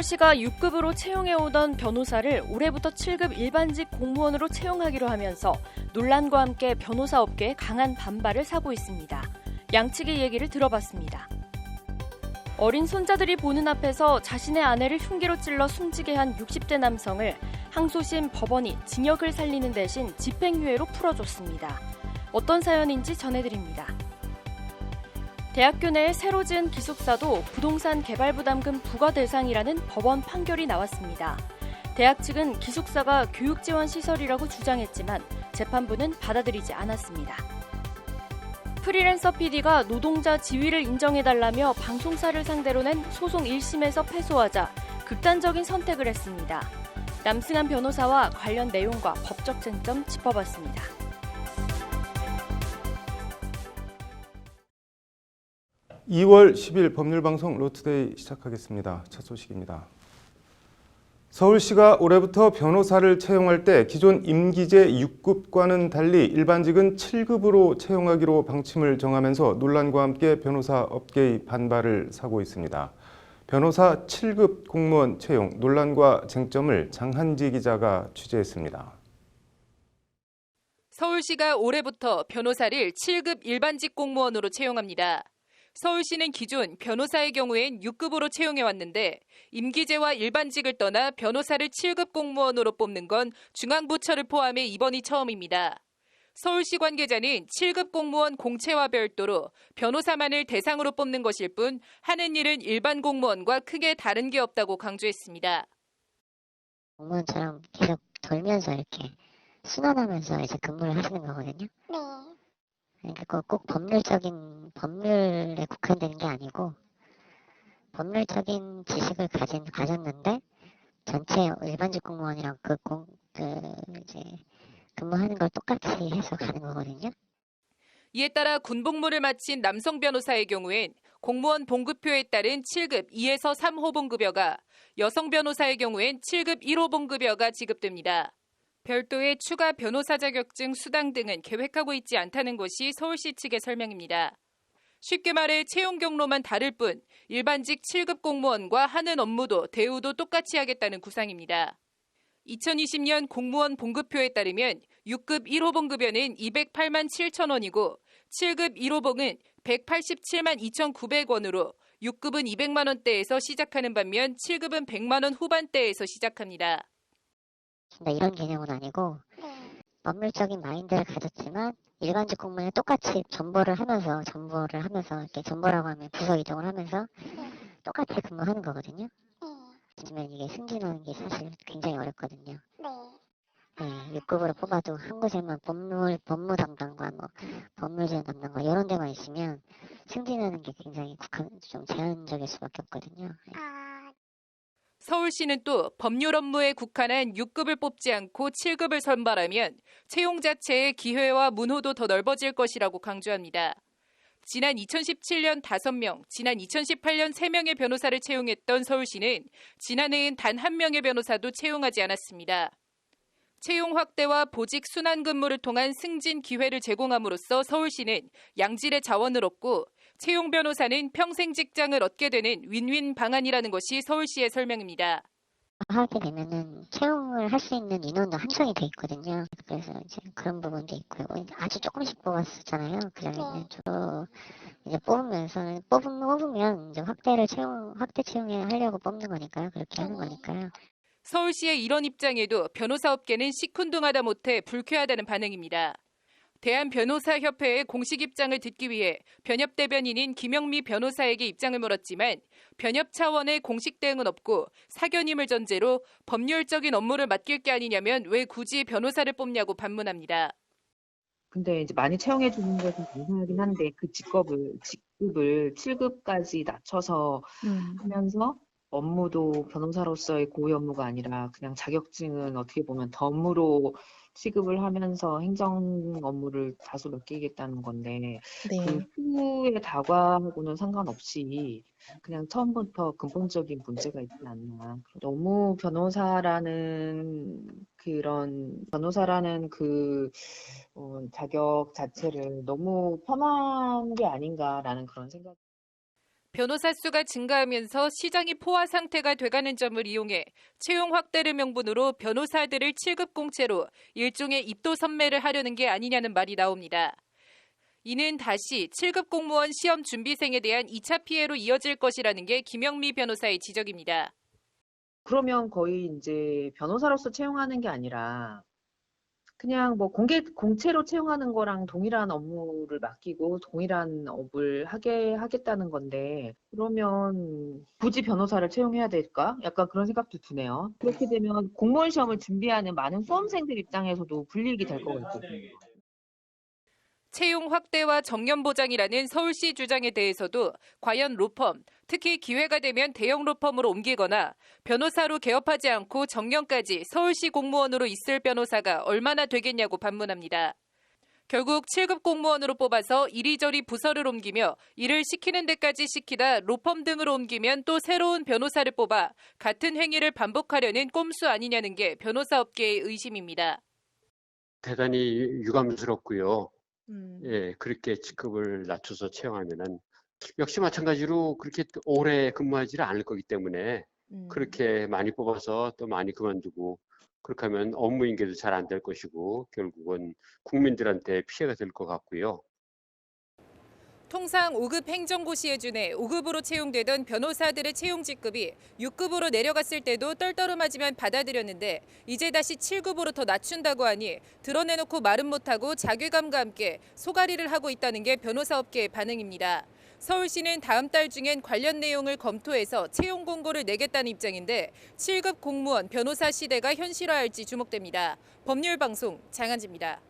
서울시가 6급으로 채용해오던 변호사를 올해부터 7급 일반직 공무원으로 채용하기로 하면서 논란과 함께 변호사 업계에 강한 반발을 사고 있습니다. 양측의 얘기를 들어봤습니다. 어린 손자들이 보는 앞에서 자신의 아내를 흉기로 찔러 숨지게 한 60대 남성을 항소심 법원이 징역을 살리는 대신 집행유예로 풀어줬습니다. 어떤 사연인지 전해드립니다. 대학교 내에 새로 지은 기숙사도 부동산 개발 부담금 부과 대상이라는 법원 판결이 나왔습니다. 대학 측은 기숙사가 교육지원 시설이라고 주장했지만 재판부는 받아들이지 않았습니다. 프리랜서 PD가 노동자 지위를 인정해달라며 방송사를 상대로 낸 소송 1심에서 패소하자 극단적인 선택을 했습니다. 남승한 변호사와 관련 내용과 법적 쟁점 짚어봤습니다. 2월 10일 법률방송 로투데이 시작하겠습니다. 첫 소식입니다. 서울시가 올해부터 변호사를 채용할 때 기존 임기제 6급과는 달리 일반직은 7급으로 채용하기로 방침을 정하면서 논란과 함께 변호사 업계의 반발을 사고 있습니다. 변호사 7급 공무원 채용 논란과 쟁점을 장한지 기자가 취재했습니다. 서울시가 올해부터 변호사를 7급 일반직 공무원으로 채용합니다. 서울시는 기존 변호사의 경우엔 6급으로 채용해왔는데 임기제와 일반직을 떠나 변호사를 7급 공무원으로 뽑는 건 중앙부처를 포함해 이번이 처음입니다. 서울시 관계자는 7급 공무원 공채와 별도로 변호사만을 대상으로 뽑는 것일 뿐 하는 일은 일반 공무원과 크게 다른 게 없다고 강조했습니다. 공무원처럼 계속 돌면서 이렇게 순환하면서 이제 근무를 하시는 거거든요. 네. 그러니까 꼭 법률에 국한되는 게 아니고 법률적인 지식을 가졌는데 전체 일반직 공무원이랑 이제 근무하는 걸 똑같이 해서 가는 거거든요. 이에 따라 군복무를 마친 남성 변호사의 경우엔 공무원 봉급표에 따른 7급 2에서 3호봉급여가, 여성 변호사의 경우엔 7급 1호봉급여가 지급됩니다. 별도의 추가 변호사 자격증 수당 등은 계획하고 있지 않다는 것이 서울시 측의 설명입니다. 쉽게 말해 채용 경로만 다를 뿐 일반직 7급 공무원과 하는 업무도 대우도 똑같이 하겠다는 구상입니다. 2020년 공무원 봉급표에 따르면 6급 1호봉급여는 208만 7천 원이고 7급 1호봉은 187만 2,900원으로 6급은 200만 원대에서 시작하는 반면 7급은 100만 원 후반대에서 시작합니다. 이런 개념은 아니고 법률적인 마인드를 가졌지만 일반직 공무원에 똑같이 전보를 하면서 이렇게 전보라고 하면 부서 이동을 하면서 똑같이 근무하는 거거든요. 하지만 이게 승진하는 게 사실 굉장히 어렵거든요. 네, 6급으로 뽑아도 한 곳에만 법무 담당과 법률지원 담당과 이런 데만 있으면 승진하는 게 굉장히 좀 제한적일 수밖에 없거든요. 서울시는 또 법률 업무에 국한한 6급을 뽑지 않고 7급을 선발하면 채용 자체의 기회와 문호도 더 넓어질 것이라고 강조합니다. 지난 2017년 5명, 지난 2018년 3명의 변호사를 채용했던 서울시는 지난해엔 단 1명의 변호사도 채용하지 않았습니다. 채용 확대와 보직 순환 근무를 통한 승진 기회를 제공함으로써 서울시는 양질의 자원을 얻고 채용 변호사는 평생 직장을 얻게 되는 윈윈 방안이라는 것이 서울시의 설명입니다. 하게 되면은 채용을 할 수 있는 인원도 한정이 돼 있거든요. 그래서 이제 그런 부분도 있고요. 아주 조금씩 뽑았었잖아요. 그전에는 주로 이제 뽑으면 이제 확대 채용에 하려고 뽑는 거니까요. 그렇게 하는 거니까요. 서울시의 이런 입장에도 변호사 업계는 시큰둥하다 못해 불쾌하다는 반응입니다. 대한변호사협회의 공식 입장을 듣기 위해 변협 대변인인 김영미 변호사에게 입장을 물었지만 변협 차원의 공식 대응은 없고 사견임을 전제로 법률적인 업무를 맡길 게 아니냐면 왜 굳이 변호사를 뽑냐고 반문합니다. 근데 이제 많이 채용해 주는 것은 감사하긴 한데 그 직급을 7급까지 낮춰서 하면서 업무도 변호사로서의 고위 업무가 아니라 그냥 자격증은 어떻게 보면 덤으로 취급을 하면서 행정 업무를 다소 맡기겠다는 건데 그 후의 다과하고는 상관없이 그냥 처음부터 근본적인 문제가 있지 않나. 너무 변호사라는 자격 자체를 너무 편한 게 아닌가라는 그런 생각. 변호사 수가 증가하면서 시장이 포화 상태가 돼가는 점을 이용해 채용 확대를 명분으로 변호사들을 7급 공채로 일종의 입도 선매를 하려는 게 아니냐는 말이 나옵니다. 이는 다시 7급 공무원 시험 준비생에 대한 2차 피해로 이어질 것이라는 게 김영미 변호사의 지적입니다. 그러면 거의 이제 변호사로서 채용하는 게 아니라 그냥 뭐 공채로 채용하는 거랑 동일한 업무를 맡기고 동일한 업을 하겠다는 건데, 그러면 굳이 변호사를 채용해야 될까? 약간 그런 생각도 드네요. 그렇게 되면 공무원 시험을 준비하는 많은 수험생들 입장에서도 불이익이 될 것 같거든요. 채용 확대와 정년 보장이라는 서울시 주장에 대해서도 과연 로펌, 특히 기회가 되면 대형 로펌으로 옮기거나 변호사로 개업하지 않고 정년까지 서울시 공무원으로 있을 변호사가 얼마나 되겠냐고 반문합니다. 결국 7급 공무원으로 뽑아서 이리저리 부서를 옮기며 일을 시키는 데까지 시키다 로펌 등으로 옮기면 또 새로운 변호사를 뽑아 같은 행위를 반복하려는 꼼수 아니냐는 게 변호사 업계의 의심입니다. 대단히 유감스럽고요. 예, 그렇게 직급을 낮춰서 채용하면은 역시 마찬가지로 그렇게 오래 근무하지를 않을 거기 때문에 그렇게 많이 뽑아서 또 많이 그만두고 그렇게 하면 업무 인계도 잘 안 될 것이고 결국은 국민들한테 피해가 될 것 같고요. 통상 5급 행정고시에 준해 5급으로 채용되던 변호사들의 채용 직급이 6급으로 내려갔을 때도 떨떠름하지만 받아들였는데 이제 다시 7급으로 더 낮춘다고 하니 드러내놓고 말은 못하고 자괴감과 함께 소가리를 하고 있다는 게 변호사 업계의 반응입니다. 서울시는 다음 달 중엔 관련 내용을 검토해서 채용 공고를 내겠다는 입장인데 7급 공무원 변호사 시대가 현실화할지 주목됩니다. 법률방송 장한지입니다.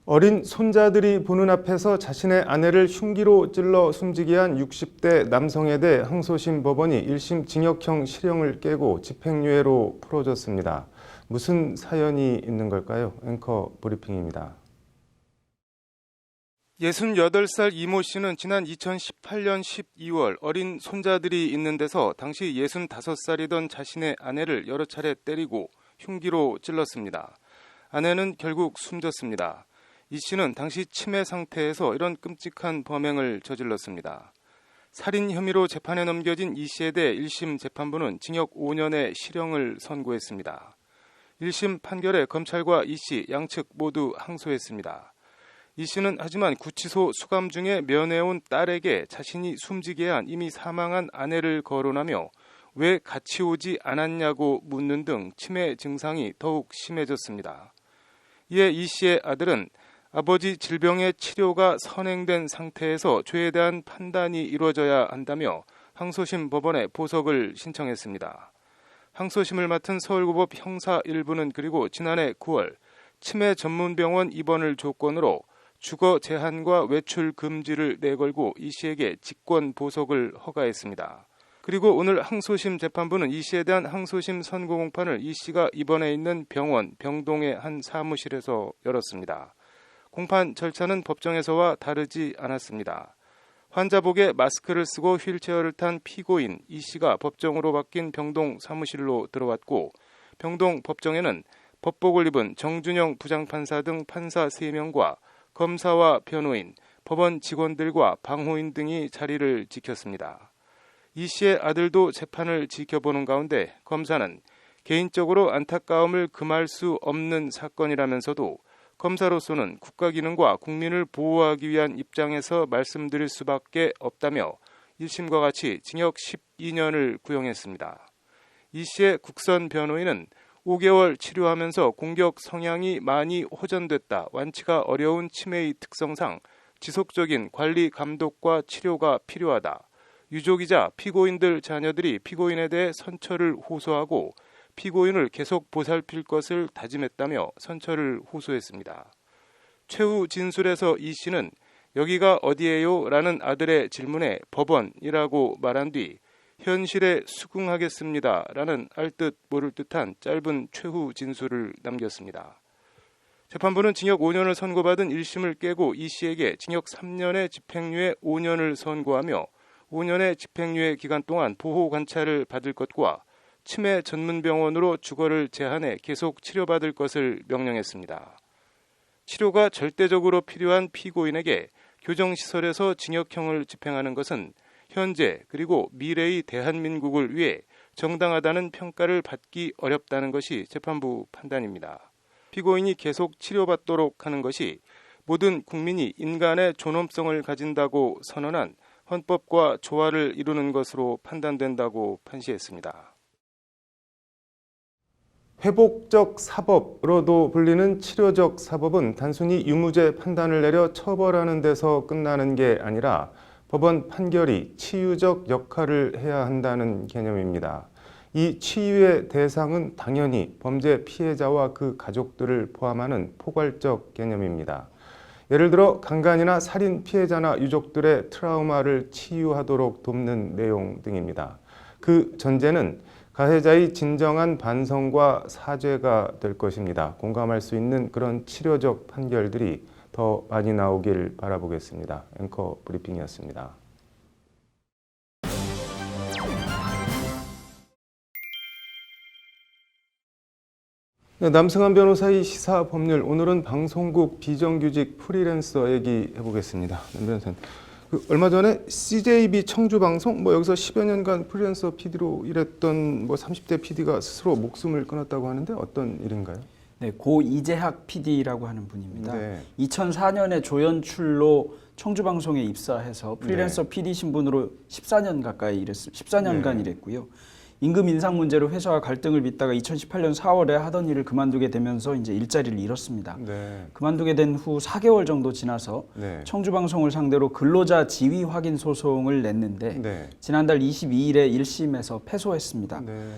어린 손자들이 보는 앞에서 자신의 아내를 흉기로 찔러 숨지게 한 60대 남성에 대해 항소심 법원이 1심 징역형 실형을 깨고 집행유예로 풀어줬습니다. 무슨 사연이 있는 걸까요? 앵커 브리핑입니다. 68살 이모 씨는 지난 2018년 12월 어린 손자들이 있는 데서 당시 65살이던 자신의 아내를 여러 차례 때리고 흉기로 찔렀습니다. 아내는 결국 숨졌습니다. 이 씨는 당시 치매 상태에서 이런 끔찍한 범행을 저질렀습니다. 살인 혐의로 재판에 넘겨진 이 씨에 대해 1심 재판부는 징역 5년의 실형을 선고했습니다. 1심 판결에 검찰과 이 씨 양측 모두 항소했습니다. 이 씨는 하지만 구치소 수감 중에 면회온 딸에게 자신이 숨지게 한 이미 사망한 아내를 거론하며 왜 같이 오지 않았냐고 묻는 등 치매 증상이 더욱 심해졌습니다. 이에 이 씨의 아들은 아버지 질병의 치료가 선행된 상태에서 죄에 대한 판단이 이루어져야 한다며 항소심 법원에 보석을 신청했습니다. 항소심을 맡은 서울고법 형사 1부는 그리고 지난해 9월 치매 전문병원 입원을 조건으로 주거 제한과 외출 금지를 내걸고 이 씨에게 직권 보석을 허가했습니다. 그리고 오늘 항소심 재판부는 이 씨에 대한 항소심 선고 공판을 이 씨가 입원해 있는 병원 병동의 한 사무실에서 열었습니다. 공판 절차는 법정에서와 다르지 않았습니다. 환자복에 마스크를 쓰고 휠체어를 탄 피고인 이 씨가 법정으로 바뀐 병동 사무실로 들어왔고 병동 법정에는 법복을 입은 정준영 부장판사 등 판사 3명과 검사와 변호인, 법원 직원들과 방호인 등이 자리를 지켰습니다. 이 씨의 아들도 재판을 지켜보는 가운데 검사는 개인적으로 안타까움을 금할 수 없는 사건이라면서도 검사로서는 국가 기능과 국민을 보호하기 위한 입장에서 말씀드릴 수밖에 없다며 1심과 같이 징역 12년을 구형했습니다. 이 씨의 국선 변호인은 5개월 치료하면서 공격 성향이 많이 호전됐다. 완치가 어려운 치매의 특성상 지속적인 관리 감독과 치료가 필요하다. 유족이자 피고인들 자녀들이 피고인에 대해 선처를 호소하고 피고인을 계속 보살필 것을 다짐했다며 선처를 호소했습니다. 최후 진술에서 이 씨는 여기가 어디예요? 라는 아들의 질문에 법원이라고 말한 뒤 현실에 수긍하겠습니다. 라는 알듯 모를 듯한 짧은 최후 진술을 남겼습니다. 재판부는 징역 5년을 선고받은 1심을 깨고 이 씨에게 징역 3년의 집행유예 5년을 선고하며 5년의 집행유예 기간 동안 보호 관찰을 받을 것과 치매 전문병원으로 주거를 제한해 계속 치료받을 것을 명령했습니다. 치료가 절대적으로 필요한 피고인에게 교정시설에서 징역형을 집행하는 것은 현재 그리고 미래의 대한민국을 위해 정당하다는 평가를 받기 어렵다는 것이 재판부 판단입니다. 피고인이 계속 치료받도록 하는 것이 모든 국민이 인간의 존엄성을 가진다고 선언한 헌법과 조화를 이루는 것으로 판단된다고 판시했습니다. 회복적 사법으로도 불리는 치료적 사법은 단순히 유무죄 판단을 내려 처벌하는 데서 끝나는 게 아니라 법원 판결이 치유적 역할을 해야 한다는 개념입니다. 이 치유의 대상은 당연히 범죄 피해자와 그 가족들을 포함하는 포괄적 개념입니다. 예를 들어 강간이나 살인 피해자나 유족들의 트라우마를 치유하도록 돕는 내용 등입니다. 그 전제는 가해자의 진정한 반성과 사죄가 될 것입니다. 공감할 수 있는 그런 치료적 판결들이 더 많이 나오길 바라보겠습니다. 앵커 브리핑이었습니다. 네, 남승환 변호사의 시사법률, 오늘은 방송국 비정규직 프리랜서 얘기해 보겠습니다. 변호사님, 얼마 전에 CJB 청주방송 여기서 10여 년간 프리랜서 PD로 일했던 30대 PD가 스스로 목숨을 끊었다고 하는데 어떤 일인가요? 네, 고 이재학 PD라고 하는 분입니다. 네. 2004년에 조연출로 청주방송에 입사해서 프리랜서 네. PD 신분으로 14년 가까이 14년간 네. 일했고요. 임금 인상 문제로 회사와 갈등을 빚다가 2018년 4월에 하던 일을 그만두게 되면서 이제 일자리를 잃었습니다. 네. 그만두게 된 후 4개월 정도 지나서 네. 청주방송을 상대로 근로자 지위 확인 소송을 냈는데 네. 지난달 22일에 1심에서 패소했습니다. 네.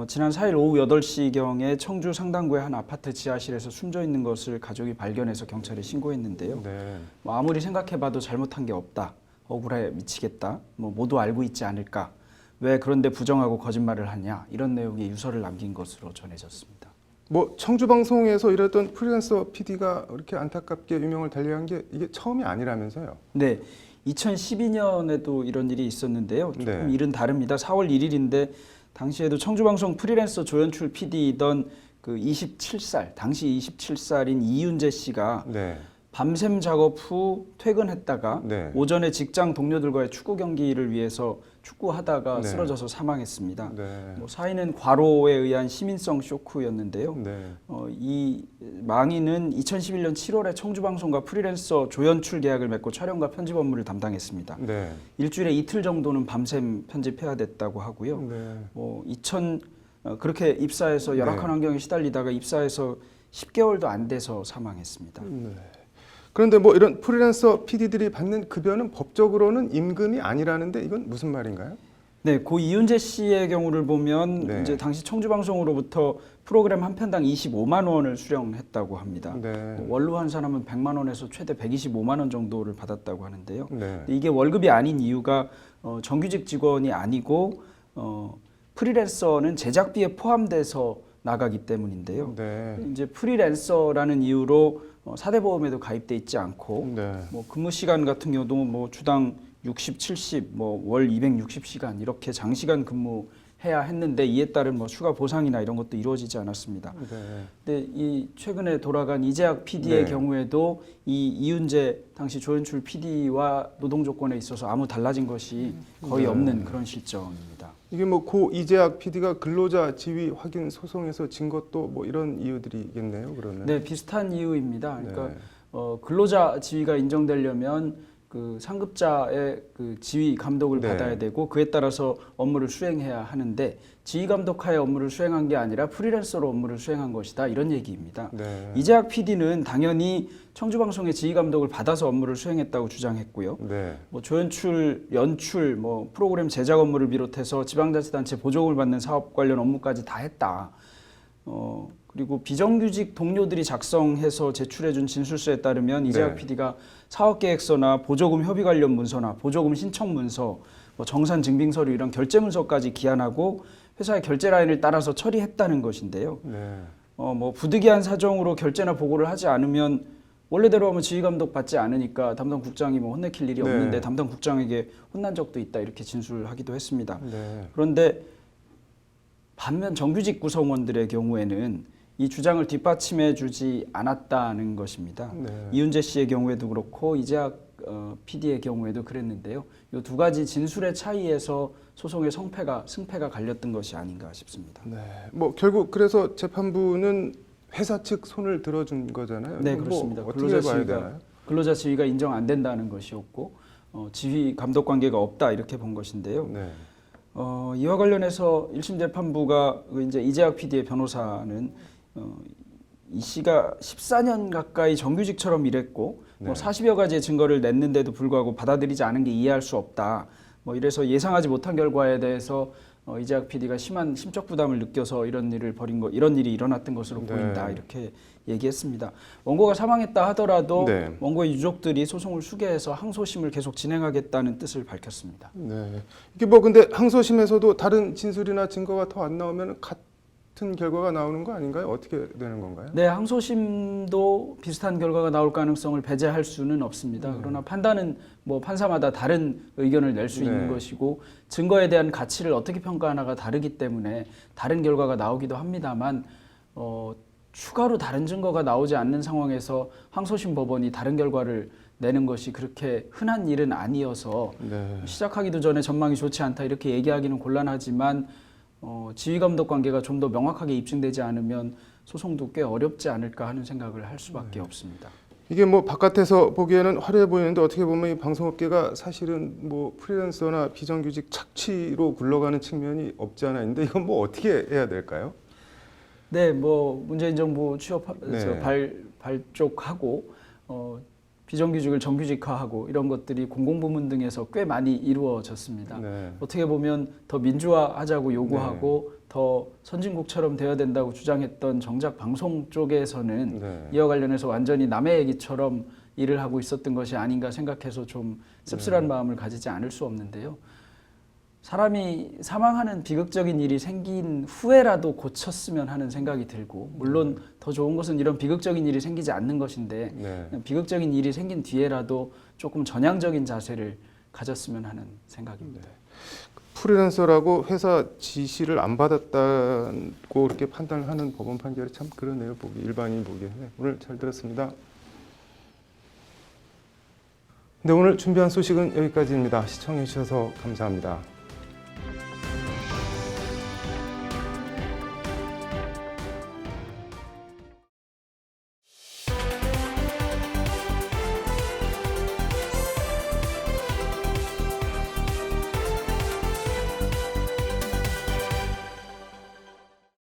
지난 4일 오후 8시경에 청주 상당구의 한 아파트 지하실에서 숨져 있는 것을 가족이 발견해서 경찰에 신고했는데요. 네. 아무리 생각해봐도 잘못한 게 없다. 억울해 미치겠다. 모두 알고 있지 않을까. 왜 그런데 부정하고 거짓말을 하냐. 이런 내용의 유서를 남긴 것으로 전해졌습니다. 청주방송에서 일했던 프리랜서 PD가 이렇게 안타깝게 유명을 달리한 게 이게 처음이 아니라면서요? 네. 2012년에도 이런 일이 있었는데요. 조금 네. 일은 다릅니다. 4월 1일인데 당시에도 청주방송 프리랜서 조연출 PD이던 그 27살, 당시 27살인 이윤재 씨가 네. 밤샘 작업 후 퇴근했다가 네. 오전에 직장 동료들과의 축구 경기를 위해서 축구하다가 네. 쓰러져서 사망했습니다. 네. 사인은 과로에 의한 시민성 쇼크였는데요. 네. 이 망인은 2011년 7월에 청주방송과 프리랜서 조연출 계약을 맺고 촬영과 편집 업무를 담당했습니다. 네. 일주일에 이틀 정도는 밤샘 편집해야 됐다고 하고요. 네. 그렇게 입사해서 열악한 네. 환경에 시달리다가 입사해서 10개월도 안 돼서 사망했습니다. 네. 그런데 이런 프리랜서 PD들이 받는 급여는 법적으로는 임금이 아니라는데 이건 무슨 말인가요? 네, 고 이윤재 씨의 경우를 보면 네. 이제 당시 청주방송으로부터 프로그램 한 편당 25만 원을 수령했다고 합니다. 네. 원로 한 사람은 100만 원에서 최대 125만 원 정도를 받았다고 하는데요. 네. 이게 월급이 아닌 이유가 정규직 직원이 아니고 프리랜서는 제작비에 포함돼서 나가기 때문인데요. 네. 이제 프리랜서라는 이유로 사대보험에도 가입돼 있지 않고 네. 근무 시간 같은 경우도 주당 60, 70, 월 260시간 이렇게 장시간 근무해야 했는데 이에 따른 추가 보상이나 이런 것도 이루어지지 않았습니다. 네. 근데 이 최근에 돌아간 이재학 PD의 네. 경우에도 이 이윤재 당시 조연출 PD와 노동 조건에 있어서 아무 달라진 것이 거의 네. 없는 그런 실정입니다. 이게 고 이재학 PD가 근로자 지위 확인 소송에서 진 것도 이런 이유들이겠네요, 그러면. 네, 비슷한 이유입니다. 그러니까 네. 근로자 지위가 인정되려면 그 상급자의 그 지위 감독을 네. 받아야 되고 그에 따라서 업무를 수행해야 하는데 지휘 감독하에 업무를 수행한 게 아니라 프리랜서로 업무를 수행한 것이다 이런 얘기입니다. 네. 이재학 PD는 당연히 청주방송의 지휘 감독을 받아서 업무를 수행했다고 주장했고요. 네. 조연출, 연출, 프로그램 제작 업무를 비롯해서 지방자치단체 보조금을 받는 사업 관련 업무까지 다 했다. 그리고 비정규직 동료들이 작성해서 제출해준 진술서에 따르면 이재학 PD가 사업계획서나 보조금 협의 관련 문서나 보조금 신청 문서, 정산 증빙 서류 이런 결제 문서까지 기한하고 회사의 결제 라인을 따라서 처리했다는 것인데요. 네. 부득이한 사정으로 결제나 보고를 하지 않으면 원래대로 하면 지휘 감독 받지 않으니까 담당 국장이 혼내킬 일이 네. 없는데 담당 국장에게 혼난 적도 있다 이렇게 진술하기도 했습니다. 네. 그런데 반면 정규직 구성원들의 경우에는 이 주장을 뒷받침해주지 않았다는 것입니다. 네. 이윤재 씨의 경우에도 그렇고 이재학 PD의 경우에도 그랬는데요. 이 두 가지 진술의 차이에서 소송의 승패가 갈렸던 것이 아닌가 싶습니다. 네. 뭐 결국 그래서 재판부는 회사 측 손을 들어준 거잖아요. 네, 이건 그렇습니다. 뭐 어떻게 봐야 되나요? 근로자 지위가 인정 안 된다는 것이었고 지위 감독 관계가 없다 이렇게 본 것인데요. 네. 이와 관련해서 1심 재판부가 이제 이재학 PD의 변호사는 이 씨가 14년 가까이 정규직처럼 일했고 뭐 네. 40여 가지의 증거를 냈는데도 불구하고 받아들이지 않은 게 이해할 수 없다. 뭐 이래서 예상하지 못한 결과에 대해서 이재학 PD가 심한 심적 부담을 느껴서 이런 일이 일어났던 것으로 보인다. 네. 이렇게 얘기했습니다. 원고가 사망했다 하더라도 네. 원고의 유족들이 소송을 수개해서 항소심을 계속 진행하겠다는 뜻을 밝혔습니다. 네. 이게 뭐 근데 항소심에서도 다른 진술이나 증거가 더 안 나오면 같은 결과가 나오는 거 아닌가요? 어떻게 되는 건가요? 네, 항소심도 비슷한 결과가 나올 가능성을 배제할 수는 없습니다. 그러나 판단은 뭐 판사마다 다른 의견을 낼 수 있는 네. 것이고 증거에 대한 가치를 어떻게 평가하나가 다르기 때문에 다른 결과가 나오기도 합니다만 추가로 다른 증거가 나오지 않는 상황에서 항소심 법원이 다른 결과를 내는 것이 그렇게 흔한 일은 아니어서 네. 시작하기도 전에 전망이 좋지 않다 이렇게 얘기하기는 곤란하지만 지휘감독 관계가 좀 더 명확하게 입증되지 않으면 소송도 꽤 어렵지 않을까 하는 생각을 할 수밖에 없습니다. 이게 뭐 바깥에서 보기에는 화려해 보이는데 어떻게 보면 이 방송업계가 사실은 뭐 프리랜서나 비정규직 착취로 굴러가는 측면이 없지 않아 있는데 이건 뭐 어떻게 해야 될까요? 네, 뭐 문재인 정부 취업해서 네. 발족하고 비정규직을 정규직화하고 이런 것들이 공공부문 등에서 꽤 많이 이루어졌습니다. 네. 어떻게 보면 더 민주화하자고 요구하고 더 선진국처럼 되어야 된다고 주장했던 정작 방송 쪽에서는 네. 이와 관련해서 완전히 남의 얘기처럼 일을 하고 있었던 것이 아닌가 생각해서 좀 씁쓸한 마음을 가지지 않을 수 없는데요. 사람이 사망하는 비극적인 일이 생긴 후에라도 고쳤으면 하는 생각이 들고 물론 더 좋은 것은 이런 비극적인 일이 생기지 않는 것인데 네. 비극적인 일이 생긴 뒤에라도 조금 전향적인 자세를 가졌으면 하는 생각입니다. 프리랜서라고 회사 지시를 안 받았다고 그렇게 판단을 하는 법원 판결이 참 그러네요. 일반인 보기에. 네, 오늘 잘 들었습니다. 네, 오늘 준비한 소식은 여기까지입니다. 시청해 주셔서 감사합니다.